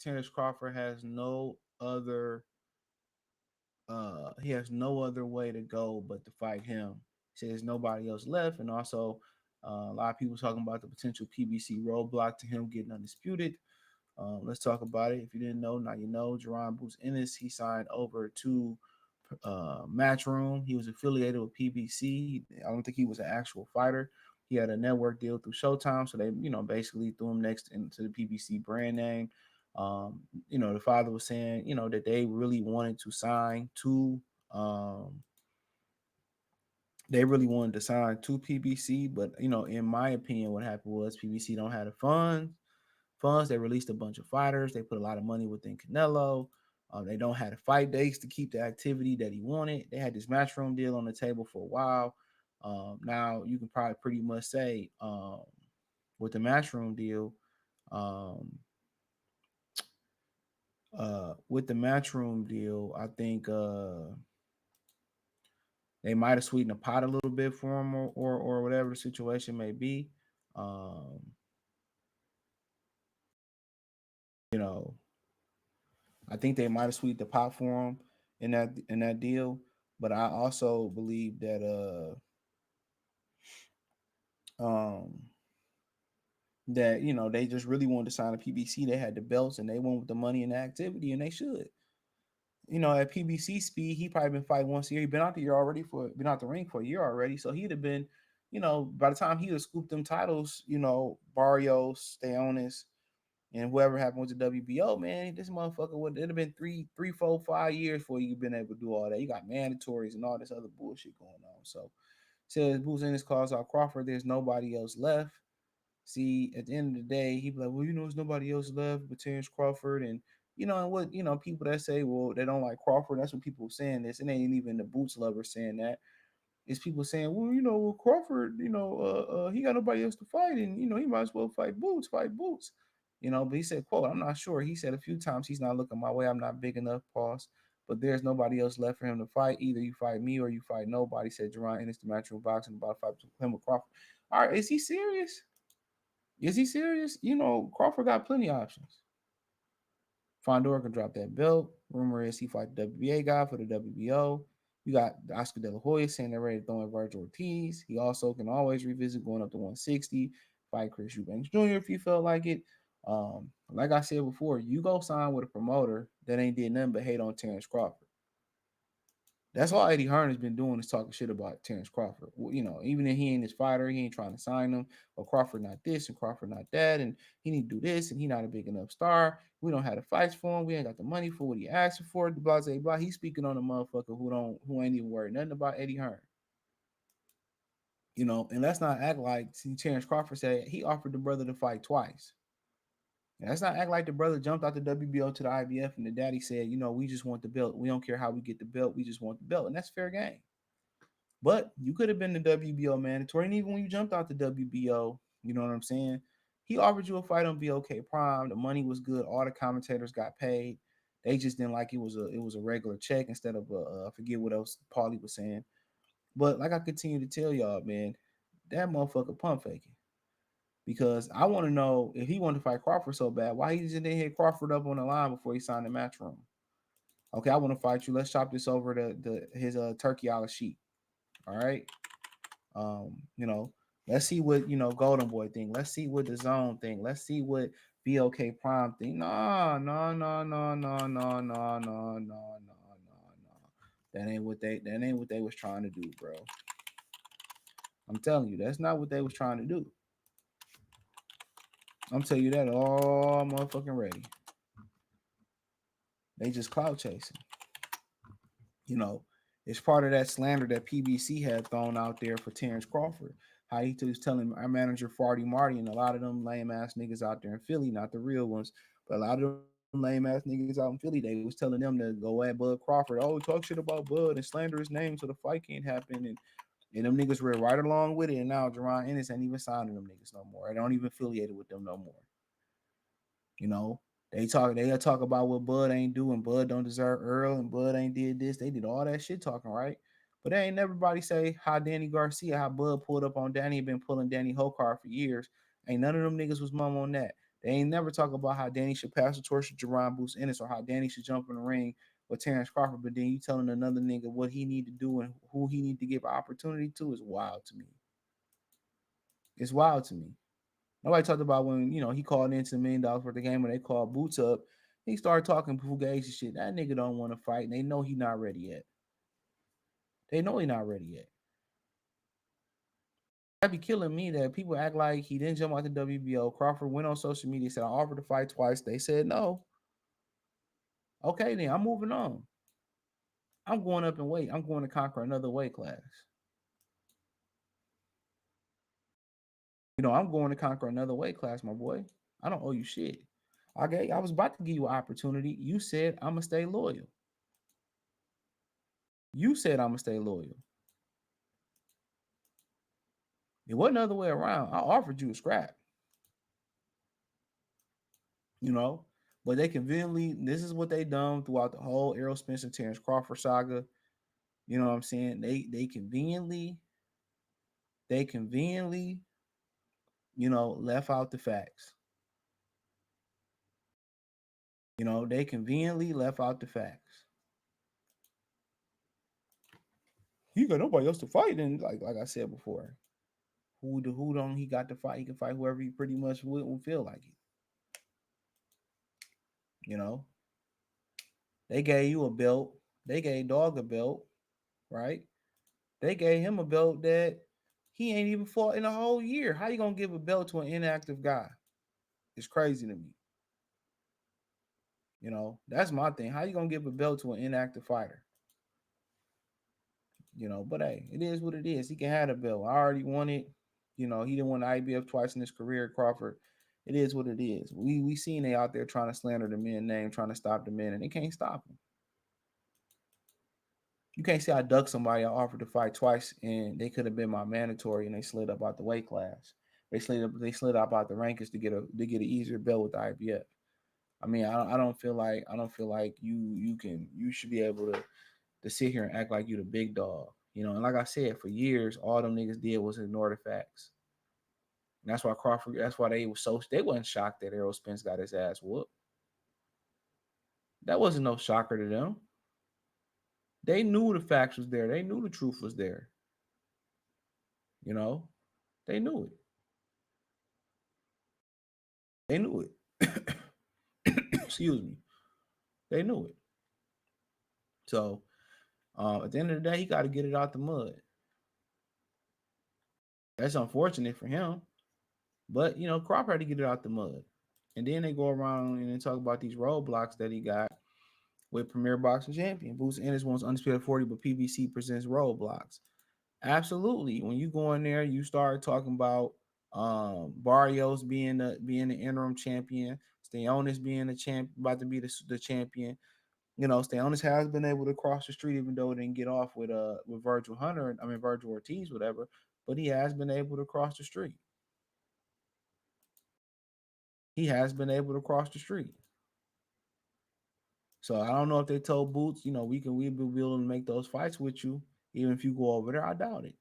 Terrence Crawford has no other he has no other way to go but to fight him. He said there's nobody else left, and also a lot of people talking about the potential PBC roadblock to him getting undisputed. Let's talk about it. If you didn't know, now you know. Jaron Ennis, he signed over to Matchroom. He was affiliated with PBC. I don't think he was an actual fighter. He had a network deal through Showtime, so they, basically threw him next into the PBC brand name. The father was saying, that they really wanted to sign to, PBC, but in my opinion, what happened was PBC don't have the funds. They released a bunch of fighters. They put a lot of money within Canelo. They don't have the fight dates to keep the activity that he wanted. They had this matchroom deal on the table for a while. Now you can probably pretty much say with the matchroom deal, um, I think they might have sweetened the pot a little bit for him, or whatever the situation may be. Um, you know, I think they might have sweetened the pot for him in that deal. But I also believe that um they just really wanted to sign a PBC. They had the belts and they went with the money and the activity, and they should. At PBC speed, he probably been fighting once a year. He been out been out the ring for a year already. So he'd have been, by the time he'd have scooped them titles, Barrios, Steonis, and whoever happened with the WBO, man, this motherfucker would it'd have been 3, 4, 5 years before you've been able to do all that. You got mandatories and all this other bullshit going on. So says Boots Ennis calls out Crawford. There's nobody else left. See, at the end of the day, he be like, well, there's nobody else left but Terrence Crawford. And what, people that say, well, they don't like Crawford, that's what people saying this. It ain't even the Boots lovers saying that. It's people saying, well, Crawford, he got nobody else to fight. And, he might as well fight Boots. But he said, quote, I'm not sure. He said a few times he's not looking my way. I'm not big enough, pause. But there's nobody else left for him to fight. Either you fight me or you fight nobody, said Jaron Ennis, the matchroom boxing, about to fight him with Crawford. All right, is he serious? Is he serious? Crawford got plenty of options. Fondor can drop that belt. Rumor is he fight the WBA guy for the WBO. You got Oscar De La Hoya saying they're ready to throw in Virgil Ortiz. He also can always revisit going up to 160, fight Chris Eubanks Jr. if you felt like it. Like I said before, you go sign with a promoter that ain't did nothing but hate on Terrence Crawford. That's all Eddie Hearn has been doing is talking shit about Terrence Crawford. Well, even if he ain't his fighter, he ain't trying to sign him. Or Crawford not this and Crawford not that, and he need to do this, and he not a big enough star. We don't have the fights for him. We ain't got the money for what he asking for. Blah blah blah. He's speaking on a motherfucker who ain't even worried nothing about Eddie Hearn. And let's not act like Terrence Crawford said he offered the brother to fight twice. And let's not act like the brother jumped out the WBO to the IBF and the daddy said, we just want the belt. We don't care how we get the belt. We just want the belt. And that's fair game. But you could have been the WBO mandatory. And even when you jumped out the WBO, you know what I'm saying? He offered you a fight on BOK Prime. The money was good. All the commentators got paid. They just didn't like it was a regular check instead of I forget what else Paulie was saying. But like I continue to tell y'all, man, that motherfucker pump faking. Because I want to know if he wanted to fight Crawford so bad, why he just didn't hit Crawford up on the line before he signed the match room. Okay, I want to fight you. Let's chop this over to his turkey a la sheep. All right. Um, you know, let's see what Golden Boy think. Let's see what the Zone think. Let's see what BOK Prime think. No, no, no, no, no, no, no, no, no, no, no, no. That ain't what they was trying to do, bro. I'm telling you, that's not what they was trying to do. I'm telling you that all motherfucking ready. They just clout chasing. You know, it's part of that slander that PBC had thrown out there for Terrence Crawford. How he was telling our manager Farty Marty and a lot of them lame ass niggas out there in Philly, not the real ones, but a lot of them lame ass niggas out in Philly, they was telling them to go at Bud Crawford. Oh, talk shit about Bud and slander his name so the fight can't happen. And them niggas were right along with it. And now Jaron Ennis ain't even signing them niggas no more. I don't even affiliated with them no more. You know, they talk about what Bud ain't doing. Bud don't deserve Earl and Bud ain't did this. They did all that shit talking, right? But they ain't everybody say how Danny Garcia, how Bud pulled up on Danny and been pulling Danny Hokar for years. Ain't none of them niggas was mum on that. They ain't never talk about how Danny should pass the torch to Jaron Ennis or how Danny should jump in the ring with Terrence Crawford. But then you telling another nigga what he need to do and who he need to give opportunity to is wild to me. It's wild to me. Nobody talked about when, he called into $1 million for the game when they called Boots up. He started talking fugazi shit. That nigga don't want to fight, and they know he not ready yet. They know he not ready yet. That'd be killing me that people act like he didn't jump out the WBO. Crawford went on social media, said I offered to fight twice. They said no. Okay, then I'm moving on. I'm going up in weight. I'm going to conquer another weight class. I'm going to conquer another weight class, my boy. I don't owe you shit. I was about to give you an opportunity. You said I'm gonna stay loyal. You said I'm gonna stay loyal. It wasn't the other way around. I offered you a scrap. But they conveniently, this is what they done throughout the whole Errol Spence Terrence Crawford saga. You know what I'm saying? They conveniently, left out the facts. They conveniently left out the facts. He got nobody else to fight, and like I said before, who don't he got to fight? He can fight whoever he pretty much would feel like it. They gave you a belt. They gave Dog a belt, right? They gave him a belt that he ain't even fought in a whole year. How you gonna give a belt to an inactive guy? It's crazy to me. That's my thing. How you gonna give a belt to an inactive fighter? But hey, it is what it is. He can have a belt. I already won it. He didn't win the IBF twice in his career, Crawford. It is what it is. We seen they out there trying to slander the men name, trying to stop the men, and they can't stop them. You can't say I ducked somebody I offered to fight twice, and they could have been my mandatory, and they slid up out the weight class. They slid up out the rankings to get an easier belt with the IBF. I mean, I don't feel like you should be able to sit here and act like you the big dog. And like I said, for years, all them niggas did was ignore the facts. And that's why Crawford, that's why they wasn't shocked that Errol Spence got his ass whooped. That wasn't no shocker to them. They knew the facts was there. They knew the truth was there. They knew it. They knew it. Excuse me. They knew it. So at the end of the day, he got to get it out the mud. That's unfortunate for him. But, Crawford had to get it out the mud. And then they go around and talk about these roadblocks that he got with Premier Boxing Champion. Boots Ennis wants Undisputed 40, but PBC presents roadblocks. Absolutely. When you go in there, you start talking about Barrios being the interim champion, Stayonis being the champ, about to be the champion. Stayonis has been able to cross the street, even though it didn't get off with Virgil Ortiz, whatever. But he has been able to cross the street. He has been able to cross the street. So I don't know if they told Boots, we'll be willing to make those fights with you, even if you go over there. I doubt it.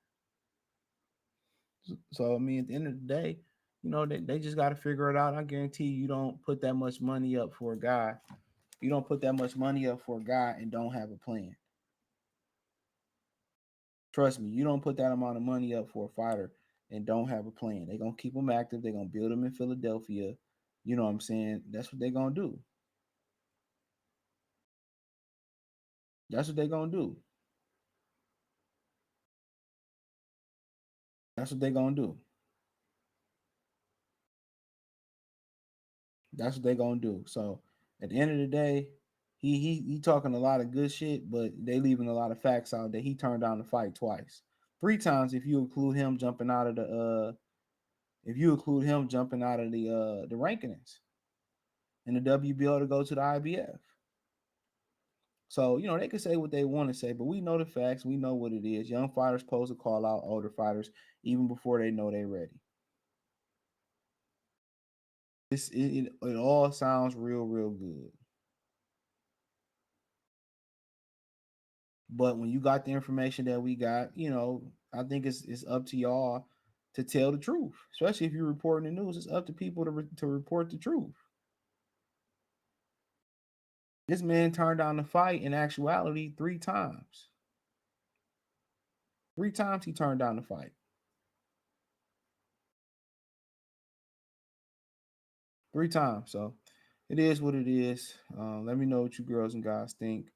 So I mean, at the end of the day, they just got to figure it out. I guarantee you don't put that much money up for a guy. You don't put that much money up for a guy and don't have a plan. Trust me, you don't put that amount of money up for a fighter and don't have a plan. They're gonna keep him active. They're gonna build him in Philadelphia. You know what I'm saying? That's what they're gonna do. That's what they're gonna do. That's what they're gonna do. That's what they're gonna do. So at the end of the day, he talking a lot of good shit, but they leaving a lot of facts out that he turned down the fight twice. 3 times if you include him jumping out of the the rankings in the WBO to go to the IBF. So, they can say what they want to say, but we know the facts. We know what it is. Young fighters supposed to call out older fighters even before they know they're ready. It all sounds real good. But when you got the information that we got, I think it's up to y'all to tell the truth, especially if you're reporting the news. It's up to people to report the truth. This man turned down the fight in actuality 3 times. 3 times he turned down the fight. 3 times. So it is what it is. Let me know what you girls and guys think.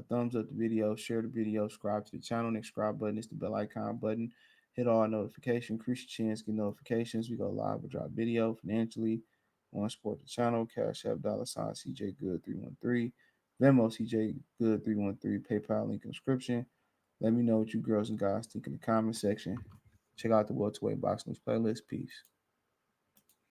Thumbs up the video, share the video, subscribe to the channel. Next subscribe button is the bell icon button. Hit all notifications, increase your chance, get notifications. We go live or drop video financially. Want to support the channel? Cash App $ CJ Good 313, Venmo CJ Good 313, PayPal link in the description. Let me know what you girls and guys think in the comment section. Check out the welterweight boxing news playlist. Peace.